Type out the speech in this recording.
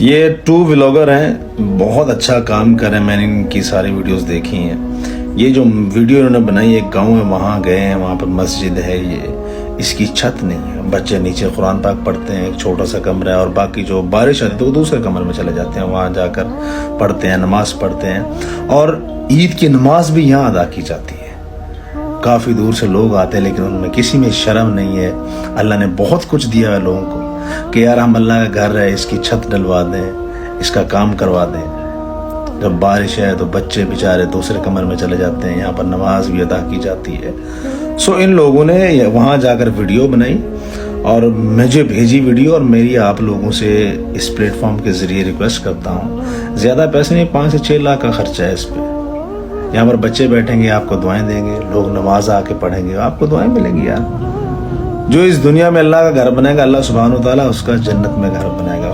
یہ 2 ولاگر ہیں, بہت اچھا کام کر رہے ہیں. میں نے ان کی ساری ویڈیوز دیکھی ہیں. یہ جو ویڈیو انہوں نے بنائی, ایک گاؤں ہے, وہاں گئے ہیں, وہاں پر مسجد ہے, یہ اس کی چھت نہیں ہے, بچے نیچے قرآن پاک پڑھتے ہیں, ایک چھوٹا سا کمرہ ہے, اور باقی جو بارش آتی ہے تو وہ دوسرے کمرے میں چلے جاتے ہیں, وہاں جا کر پڑھتے ہیں, نماز پڑھتے ہیں. اور عید کی نماز بھی یہاں ادا کی جاتی ہے. کافی دور سے لوگ آتے ہیں, لیکن ان میں کسی میں شرم نہیں ہے. اللہ نے بہت کچھ دیا ہے لوگوں کو کہ یار ہم اللہ کا گھر ہے, اس کی چھت ڈلوا دیں, اس کا کام کروا دیں. جب بارش ہے تو بچے بیچارے دوسرے کمرے میں چلے جاتے ہیں, یہاں پر نماز بھی ادا کی جاتی ہے. سو ان لوگوں نے وہاں جا کر ویڈیو بنائی اور مجھے بھیجی ویڈیو, اور میری آپ لوگوں سے اس پلیٹ فارم کے ذریعے ریکویسٹ کرتا ہوں, زیادہ پیسے نہیں, 5 سے 6 لاکھ کا خرچہ ہے اس پہ. یہاں پر بچے بیٹھیں گے, آپ کو دعائیں دیں گے, لوگ نماز آ کے پڑھیں گے, آپ کو دعائیں ملیں گی. یار جو اس دنیا میں اللہ کا گھر بنائے گا, اللہ سبحانہ و تعالیٰ اس کا جنت میں گھر بنائے گا.